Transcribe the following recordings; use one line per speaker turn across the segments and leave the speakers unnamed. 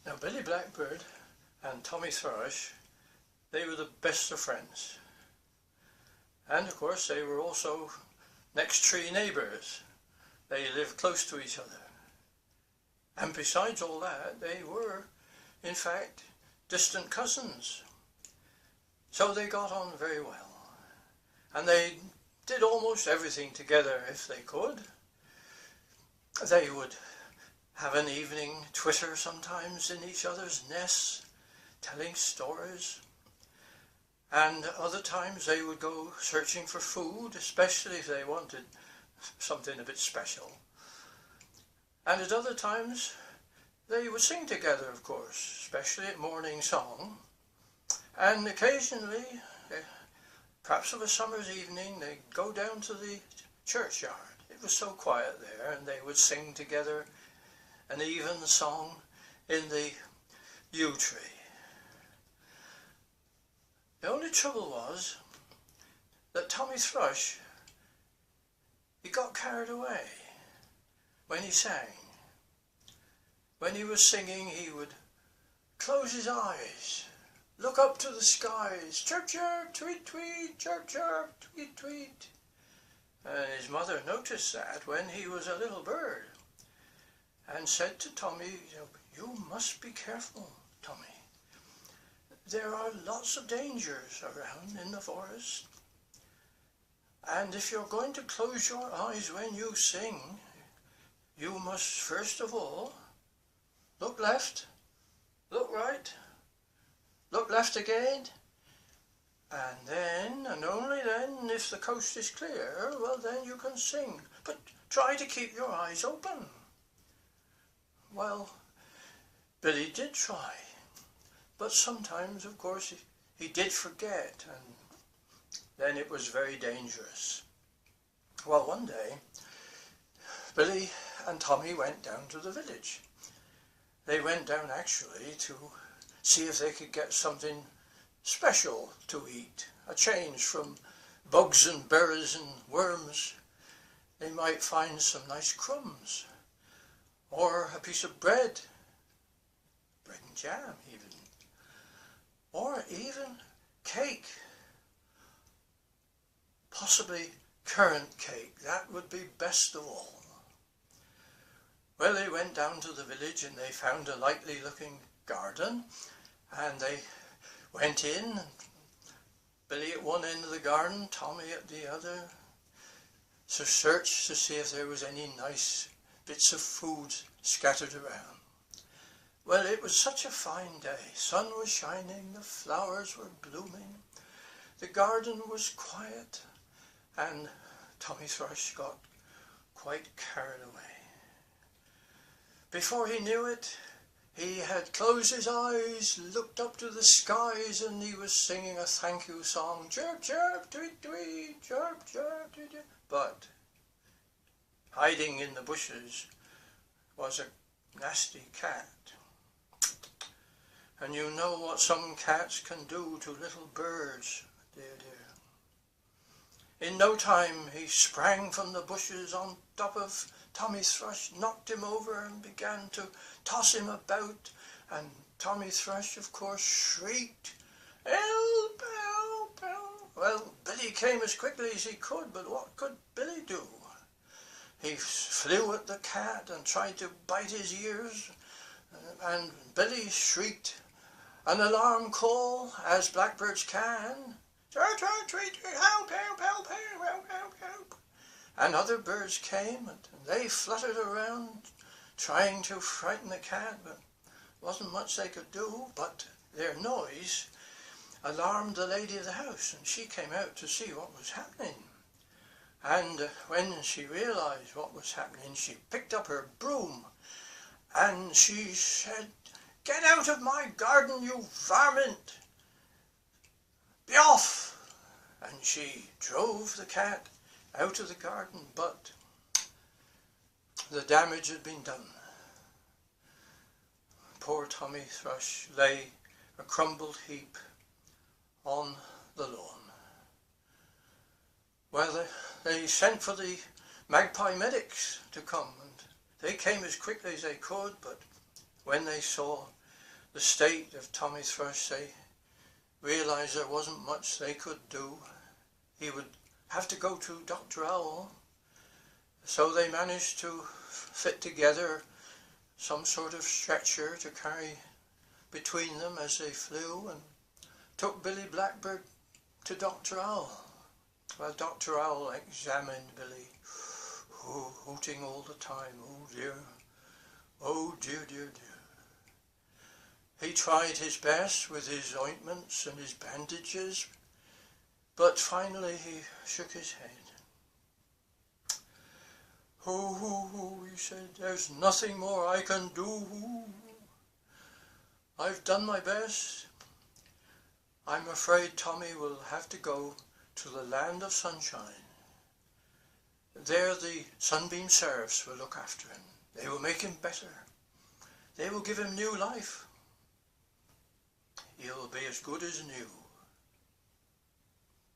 Now Billy Blackbird and Tommy Thrush, they were the best of friends. And of course they were also next tree neighbours. They lived close to each other. And besides all that, they were, in fact, distant cousins. So they got on very well. And they did almost everything together if they could. They would have an evening twitter sometimes in each other's nests, telling stories. And other times they would go searching for food, especially if they wanted something a bit special. And at other times they would sing together, of course, especially at morning song. And occasionally, perhaps of a summer's evening, they'd go down to the churchyard. It was so quiet there, and they would sing together an even song in the yew tree. The only trouble was that Tommy Thrush, he got carried away when he sang. When he was singing, he would close his eyes, look up to the skies, chirp chirp, tweet tweet, chirp chirp, tweet tweet. And his mother noticed that when he was a little bird and said to Tommy, "You must be careful, Tommy. There are lots of dangers around in the forest. And if you're going to close your eyes when you sing, you must first of all look left, look right, look left again, and then, and only then, if the coast is clear, well then you can sing. But try to keep your eyes open." Well, Billy did try, but sometimes, of course, he did forget, and then it was very dangerous. Well, one day, Billy and Tommy went down to the village. They went down actually to see if they could get something special to eat, a change from bugs and berries and worms. They might find some nice crumbs, or a piece of bread and jam even, or even cake, possibly currant cake. That would be best of all. Well, they went down to the village and they found a likely looking garden, and they went in, Billy at one end of the garden, Tommy at the other, to search to see if there was any nice bits of food scattered around. Well, it was such a fine day. Sun was shining, the flowers were blooming, the garden was quiet, and Tommy Thrush got quite carried away. Before he knew it, he had closed his eyes, looked up to the skies, and he was singing a thank you song, chirp chirp, tweet tweet, chirp chirp, tweet tweet. But hiding in the bushes was a nasty cat. And you know what some cats can do to little birds, dear dear. In no time he sprang from the bushes on top of Tommy Thrush, knocked him over and began to toss him about, and Tommy Thrush, of course, shrieked, "Help, help, help." Well, Billy came as quickly as he could, but what could Billy do? He flew at the cat and tried to bite his ears, and Billy shrieked an alarm call, as blackbirds can. "Chirp, chirp, tweet, tweet, help, help, help, help, help, help, help." And other birds came, and they fluttered around, trying to frighten the cat, but wasn't much they could do. But their noise alarmed the lady of the house, and she came out to see what was happening. And when she realized what was happening, she picked up her broom, and she said, "Get out of my garden, you varmint! Be off!" And she drove the cat out of the garden, but the damage had been done. Poor Tommy Thrush lay a crumbled heap on the lawn. Well, they sent for the magpie medics to come, and they came as quickly as they could, but when they saw the state of Tommy Thrush, they realised there wasn't much they could do. He would have to go to Dr. Owl. So they managed to fit together some sort of stretcher to carry between them as they flew, and took Billy Blackbird to Dr. Owl. Well, Dr. Owl examined Billy, hooting all the time. Oh dear, oh dear, dear, dear. He tried his best with his ointments and his bandages, but finally he shook his head. He said, there's nothing more I can do. I've done my best. I'm afraid Tommy will have to go to the land of sunshine. There the Sunbeam Seraphs will look after him. They will make him better. They will give him new life. He'll be as good as new.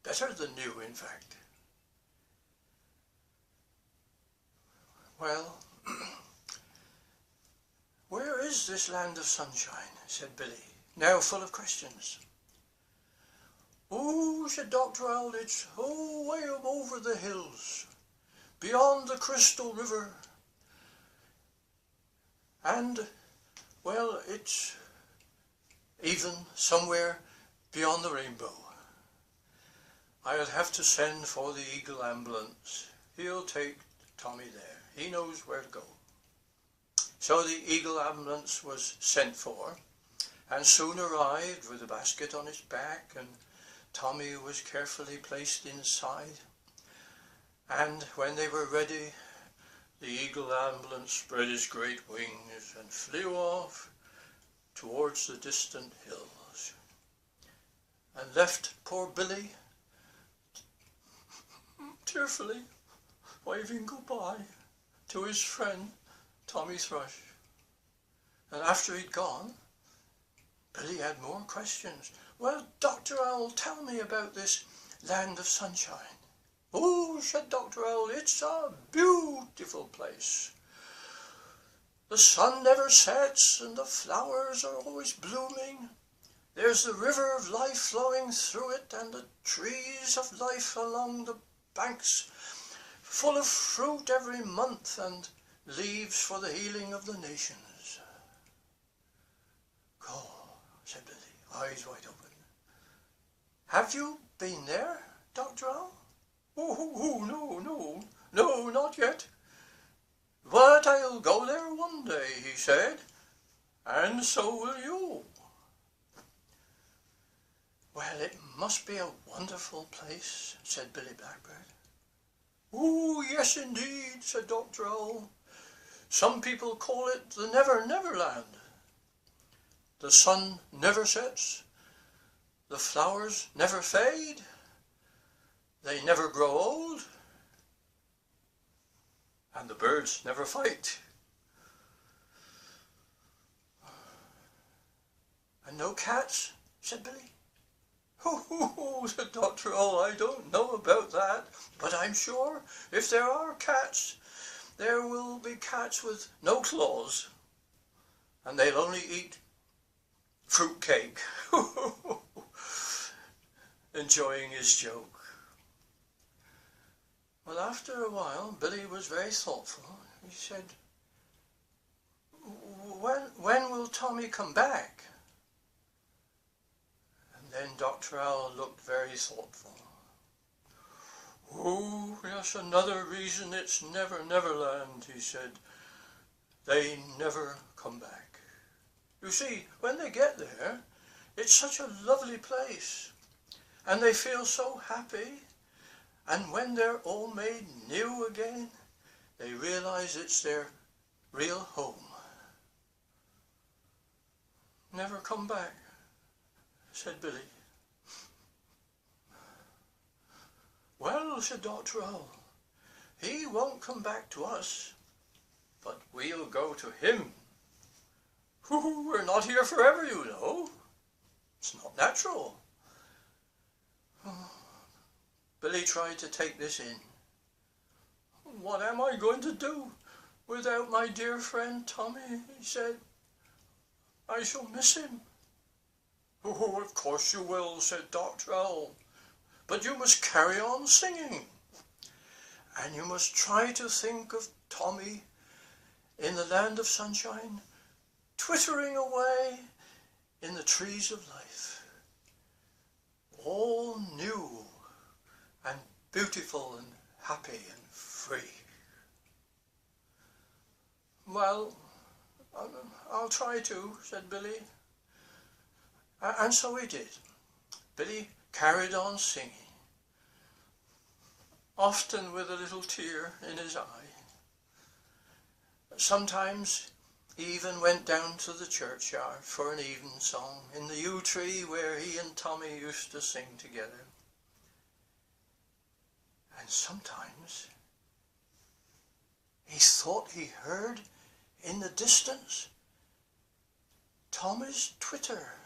Better than new, in fact. Well, where is this land of sunshine? Said Billy, now full of questions. Oh, said Dr. Owl, it's way up over the hills, beyond the Crystal River. And, well, it's even somewhere beyond the rainbow. I'll have to send for the Eagle ambulance. He'll take Tommy there. He knows where to go. So the Eagle ambulance was sent for, and soon arrived with a basket on its back, and Tommy was carefully placed inside. And when they were ready, the Eagle ambulance spread its great wings and flew off towards the distant hills, and left poor Billy tearfully waving goodbye to his friend Tommy Thrush. And after he'd gone, Billy had more questions. Well, Dr. Owl, tell me about this land of sunshine. Oh, said Dr. Owl, it's a beautiful place. The sun never sets and the flowers are always blooming. There's the river of life flowing through it, and the trees of life along the banks, full of fruit every month and leaves for the healing of the nations. Go, said Billy, eyes wide open. Have you been there, Dr. Owl? Oh, no, not yet. But I'll go there one day, he said, and so will you. Well, it must be a wonderful place, said Billy Blackbird. Oh, yes indeed, said Dr. Owl. Some people call it the Never Land. The sun never sets, the flowers never fade, they never grow old, and the birds never fight. And no cats, said Billy. Oh, said Dr. Owl, I don't know about that, but I'm sure if there are cats, there will be cats with no claws, and they'll only eat fruit cake. Enjoying his joke. Well, after a while, Billy was very thoughtful. He said, when will Tommy come back? And then Dr. Owl looked very thoughtful. Oh, yes, another reason it's Never Land, he said. They never come back. You see, when they get there, it's such a lovely place, and they feel so happy, and when they're all made new again, they realize it's their real home. Never come back, said Billy. Well, said Dr. Owl, he won't come back to us, but we'll go to him. We're not here forever, you know. It's not natural. Billy tried to take this in. What am I going to do without my dear friend Tommy, he said. I shall miss him." "Oh, of course you will," said Dr. Owl, "but you must carry on singing. And you must try to think of Tommy in the land of sunshine, twittering away in the trees of life, all new and beautiful and happy and free." "Well, I'll try to," said Billy. And so he did. Billy carried on singing, often with a little tear in his eye. Sometimes he even went down to the churchyard for an evensong in the yew tree where he and Tommy used to sing together. And sometimes he thought he heard in the distance Tommy's twitter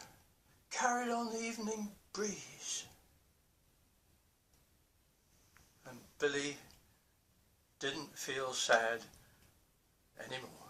carried on the evening breeze. And Billy didn't feel sad anymore.